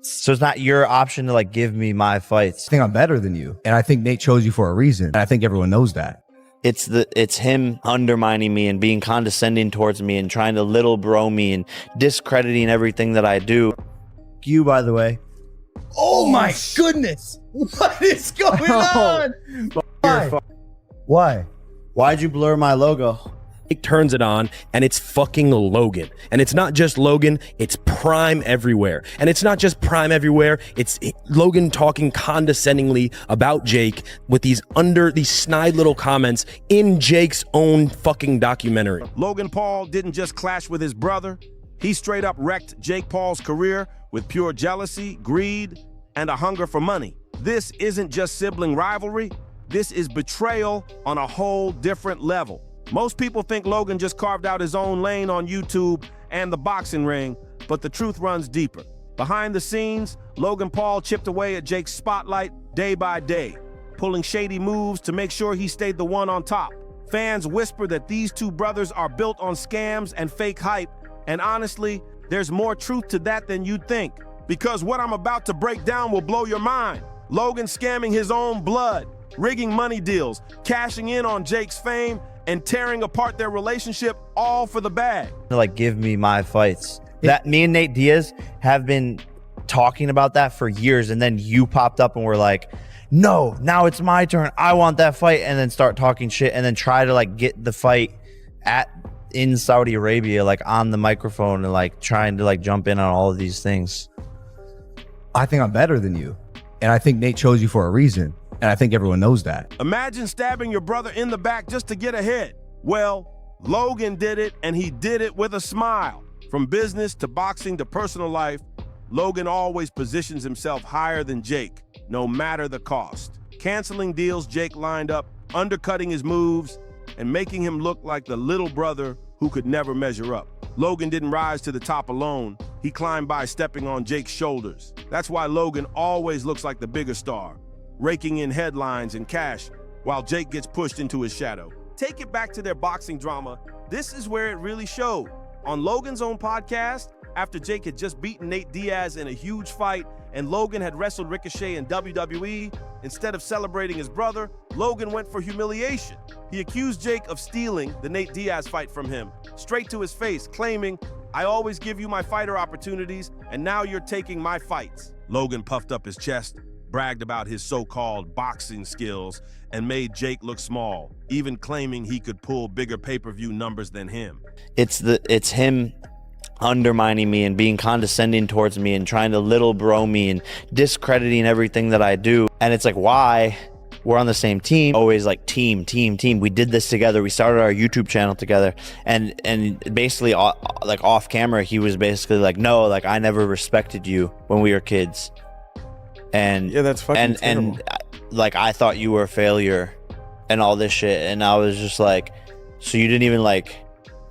So it's not your option to like give me my fights. I think I'm better than you. And I think Nate chose you for a reason. And I think everyone knows that. It's him undermining me and being condescending towards me and trying to little bro me and discrediting everything that I do. You, by the way. Oh my goodness. What is going on? Why? Why'd you blur my logo? It turns it on and it's fucking Logan. And it's not just Logan, it's Prime everywhere. And it's not just Prime everywhere, it's Logan talking condescendingly about Jake with these snide little comments in Jake's own fucking documentary. Logan Paul didn't just clash with his brother, he straight up wrecked Jake Paul's career with pure jealousy, greed, and a hunger for money. This isn't just sibling rivalry, this is betrayal on a whole different level. Most people think Logan just carved out his own lane on YouTube and the boxing ring, but the truth runs deeper. Behind the scenes, Logan Paul chipped away at Jake's spotlight day by day, pulling shady moves to make sure he stayed the one on top. Fans whisper that these two brothers are built on scams and fake hype, and honestly, there's more truth to that than you'd think. Because what I'm about to break down will blow your mind. Logan scamming his own blood, rigging money deals, cashing in on Jake's fame, and tearing apart their relationship, all for the bag. Like, give me my fights. That me and Nate Diaz have been talking about that for years, and then you popped up and were like, no, now it's my turn, I want that fight, and then start talking shit and then try to like get the fight in Saudi Arabia, like on the microphone, and like trying to like jump in on all of these things. I think I'm better than you. And I think Nate chose you for a reason. And I think everyone knows that. Imagine stabbing your brother in the back just to get ahead. Well, Logan did it, and he did it with a smile. From business to boxing to personal life, Logan always positions himself higher than Jake, no matter the cost. Canceling deals Jake lined up, undercutting his moves, and making him look like the little brother who could never measure up. Logan didn't rise to the top alone. He climbed by stepping on Jake's shoulders. That's why Logan always looks like the bigger star, raking in headlines and cash while Jake gets pushed into his shadow. Take it back to their boxing drama. This is where it really showed. On Logan's own podcast, after Jake had just beaten Nate Diaz in a huge fight and Logan had wrestled Ricochet in WWE, instead of celebrating his brother, Logan went for humiliation. He accused Jake of stealing the Nate Diaz fight from him, straight to his face, claiming, "I always give you my fighter opportunities, and now you're taking my fights." Logan puffed up his chest, bragged about his so-called boxing skills, and made Jake look small, even claiming he could pull bigger pay-per-view numbers than him. It's him undermining me and being condescending towards me and trying to little bro me and discrediting everything that I do. And it's like, why? We're on the same team, always like team. We did this together. We started our YouTube channel together, and basically like off camera, he was basically like, no, like I never respected you when we were kids. And yeah, that's fucking terrible. And like I thought you were a failure and all this shit. And I was just like, so you didn't even like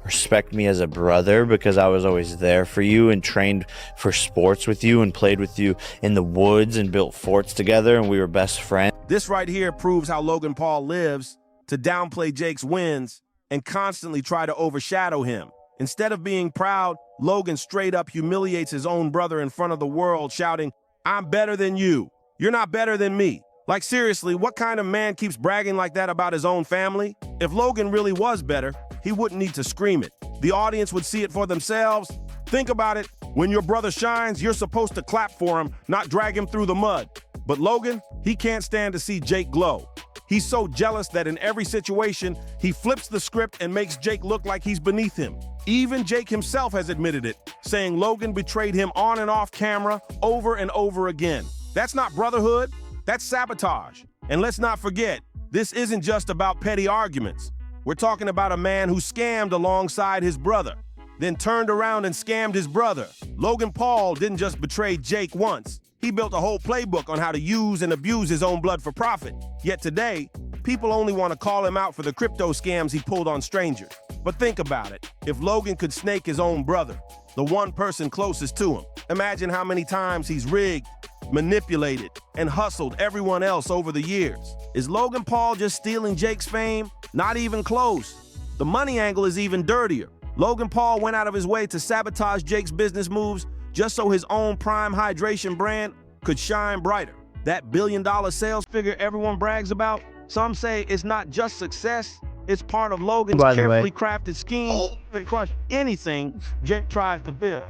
respect me as a brother because I was always there for you and trained for sports with you and played with you in the woods and built forts together and we were best friends. This right here proves how Logan Paul lives, to downplay Jake's wins and constantly try to overshadow him. Instead of being proud, Logan straight up humiliates his own brother in front of the world, shouting, "I'm better than you. You're not better than me." Like seriously, what kind of man keeps bragging like that about his own family? If Logan really was better, he wouldn't need to scream it. The audience would see it for themselves. Think about it. When your brother shines, you're supposed to clap for him, not drag him through the mud. But Logan, he can't stand to see Jake glow. He's so jealous that in every situation, he flips the script and makes Jake look like he's beneath him. Even Jake himself has admitted it, saying Logan betrayed him on and off camera over and over again. That's not brotherhood, that's sabotage. And let's not forget, this isn't just about petty arguments. We're talking about a man who scammed alongside his brother, then turned around and scammed his brother. Logan Paul didn't just betray Jake once. He built a whole playbook on how to use and abuse his own blood for profit. Yet today, people only want to call him out for the crypto scams he pulled on strangers. But think about it. If Logan could snake his own brother, the one person closest to him, imagine how many times he's rigged, manipulated, and hustled everyone else over the years. Is Logan Paul just stealing Jake's fame? Not even close. The money angle is even dirtier. Logan Paul went out of his way to sabotage Jake's business moves, just so his own Prime Hydration brand could shine brighter. That billion-dollar sales figure everyone brags about, some say it's not just success, it's part of Logan's carefully crafted scheme to crush anything Jake tries to build.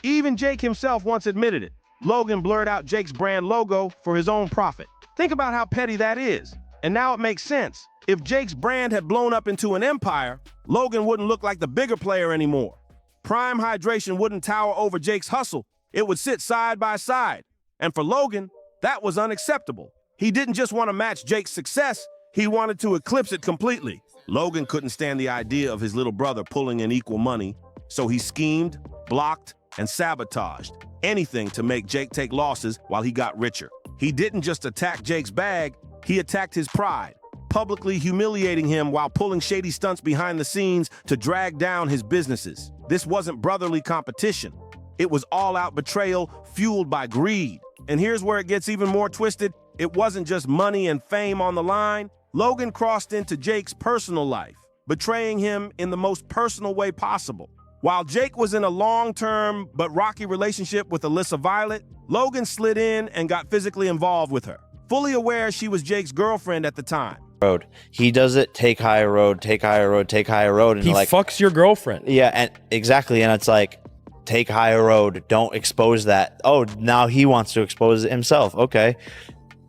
Even Jake himself once admitted it. Logan blurred out Jake's brand logo for his own profit. Think about how petty that is. And now it makes sense. If Jake's brand had blown up into an empire, Logan wouldn't look like the bigger player anymore. Prime Hydration wouldn't tower over Jake's hustle. It would sit side by side. And for Logan, that was unacceptable. He didn't just want to match Jake's success, he wanted to eclipse it completely. Logan couldn't stand the idea of his little brother pulling in equal money, so he schemed, blocked, and sabotaged anything to make Jake take losses while he got richer. He didn't just attack Jake's bag, he attacked his pride, publicly humiliating him while pulling shady stunts behind the scenes to drag down his businesses. This wasn't brotherly competition. It was all-out betrayal fueled by greed. And here's where it gets even more twisted. It wasn't just money and fame on the line. Logan crossed into Jake's personal life, betraying him in the most personal way possible. While Jake was in a long-term but rocky relationship with Alyssa Violet, Logan slid in and got physically involved with her, fully aware she was Jake's girlfriend at the time. He does it, take higher road, take higher road, take higher road. And he like, fucks your girlfriend. Yeah, and exactly. And it's like, take higher road, don't expose that. Oh, now he wants to expose it himself. Okay.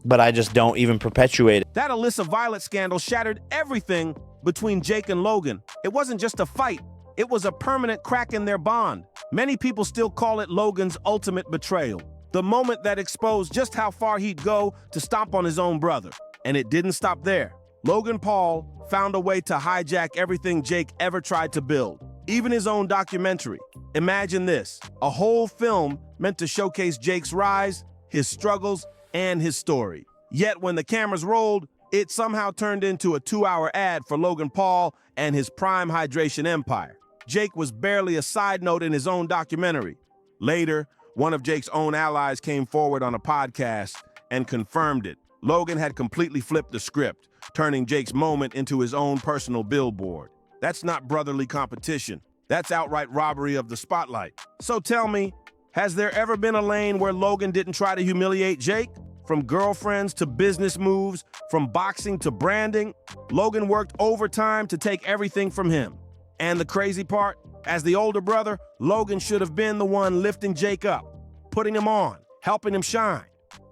But I just don't even perpetuate it. That Alyssa Violet scandal shattered everything between Jake and Logan. It wasn't just a fight. It was a permanent crack in their bond. Many people still call it Logan's ultimate betrayal, the moment that exposed just how far he'd go to stomp on his own brother. And it didn't stop there. Logan Paul found a way to hijack everything Jake ever tried to build, even his own documentary. Imagine this, a whole film meant to showcase Jake's rise, his struggles, and his story. Yet when the cameras rolled, it somehow turned into a 2-hour ad for Logan Paul and his Prime Hydration empire. Jake was barely a side note in his own documentary. Later, one of Jake's own allies came forward on a podcast and confirmed it. Logan had completely flipped the script, turning Jake's moment into his own personal billboard. That's not brotherly competition. That's outright robbery of the spotlight. So tell me, has there ever been a lane where Logan didn't try to humiliate Jake? From girlfriends to business moves, from boxing to branding, Logan worked overtime to take everything from him. And the crazy part, as the older brother, Logan should have been the one lifting Jake up, putting him on, helping him shine.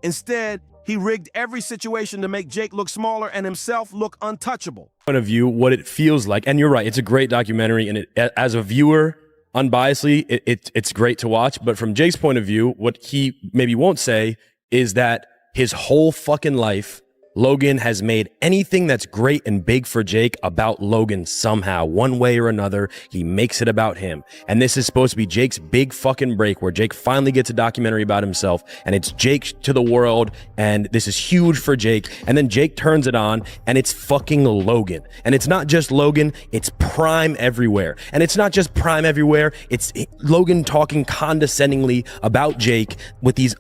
Instead, he rigged every situation to make Jake look smaller and himself look untouchable. Point of view, what it feels like, and you're right, it's a great documentary, and as a viewer, unbiasedly, it's great to watch. But from Jake's point of view, what he maybe won't say is that his whole fucking life, Logan has made anything that's great and big for Jake about Logan somehow, one way or another. He makes it about him. And this is supposed to be Jake's big fucking break where Jake finally gets a documentary about himself, and it's Jake to the world, and this is huge for Jake. And then Jake turns it on, and it's fucking Logan. And it's not just Logan, it's Prime everywhere. And it's not just Prime everywhere, it's Logan talking condescendingly about Jake with these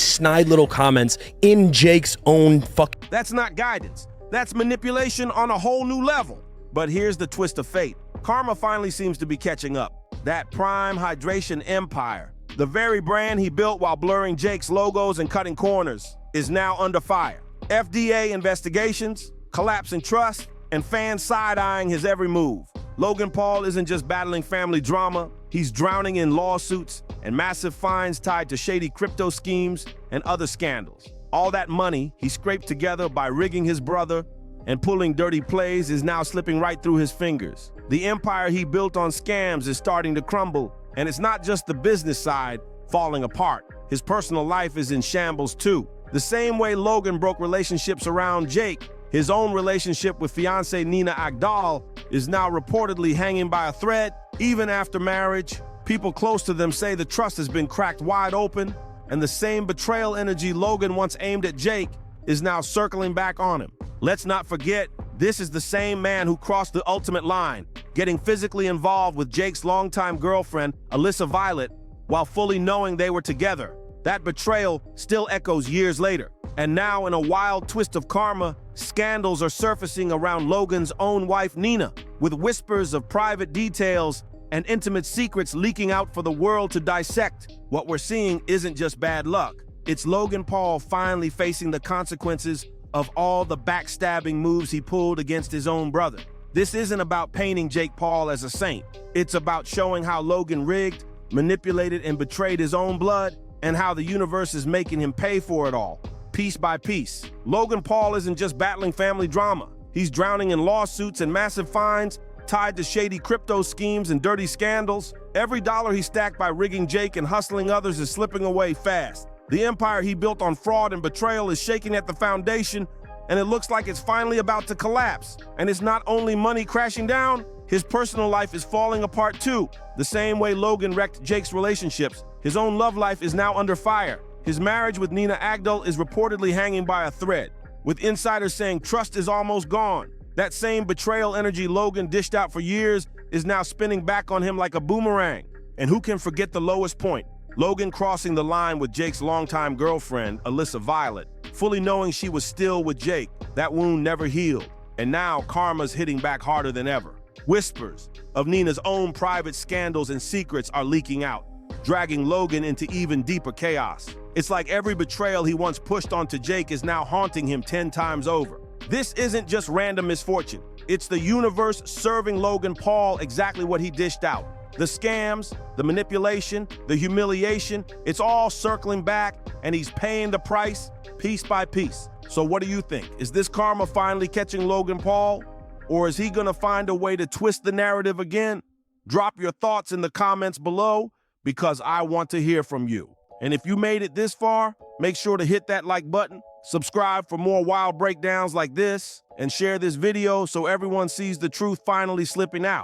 snide little comments in Jake's own fucking. That's not guidance. That's manipulation on a whole new level. But here's the twist of fate. Karma finally seems to be catching up. That Prime Hydration empire, the very brand he built while blurring Jake's logos and cutting corners, is now under fire. FDA investigations, collapsing trust, and fans side-eyeing his every move. Logan Paul isn't just battling family drama, he's drowning in lawsuits and massive fines tied to shady crypto schemes and other scandals. All that money he scraped together by rigging his brother and pulling dirty plays is now slipping right through his fingers. The empire he built on scams is starting to crumble, and it's not just the business side falling apart. His personal life is in shambles too. The same way Logan broke relationships around Jake, his own relationship with fiancée Nina Agdal is now reportedly hanging by a thread. Even after marriage, people close to them say the trust has been cracked wide open, and the same betrayal energy Logan once aimed at Jake is now circling back on him. Let's not forget, This is the same man who crossed the ultimate line, getting physically involved with Jake's longtime girlfriend, Alyssa Violet, while fully knowing they were together. That betrayal still echoes years later. And now, in a wild twist of karma, scandals are surfacing around Logan's own wife, Nina, with whispers of private details and intimate secrets leaking out for the world to dissect. What we're seeing isn't just bad luck. It's Logan Paul finally facing the consequences of all the backstabbing moves he pulled against his own brother. This isn't about painting Jake Paul as a saint. It's about showing how Logan rigged, manipulated, and betrayed his own blood, and how the universe is making him pay for it all, piece by piece. Logan Paul isn't just battling family drama. He's drowning in lawsuits and massive fines tied to shady crypto schemes and dirty scandals. Every dollar he stacked by rigging Jake and hustling others is slipping away fast. The empire he built on fraud and betrayal is shaking at the foundation, and it looks like it's finally about to collapse. And it's not only money crashing down, his personal life is falling apart too. The same way Logan wrecked Jake's relationships, his own love life is now under fire. His marriage with Nina Agdal is reportedly hanging by a thread, with insiders saying trust is almost gone. That same betrayal energy Logan dished out for years is now spinning back on him like a boomerang. And who can forget the lowest point? Logan crossing the line with Jake's longtime girlfriend, Alyssa Violet, fully knowing she was still with Jake. That wound never healed. And now karma's hitting back harder than ever. Whispers of Nina's own private scandals and secrets are leaking out, dragging Logan into even deeper chaos. It's like every betrayal he once pushed onto Jake is now haunting him 10 times over. This isn't just random misfortune. It's the universe serving Logan Paul exactly what he dished out. The scams, the manipulation, the humiliation, it's all circling back, and he's paying the price piece by piece. So what do you think? Is this karma finally catching Logan Paul? Or is he gonna find a way to twist the narrative again? Drop your thoughts in the comments below, because I want to hear from you. And if you made it this far, make sure to hit that like button, subscribe for more wild breakdowns like this, and share this video so everyone sees the truth finally slipping out.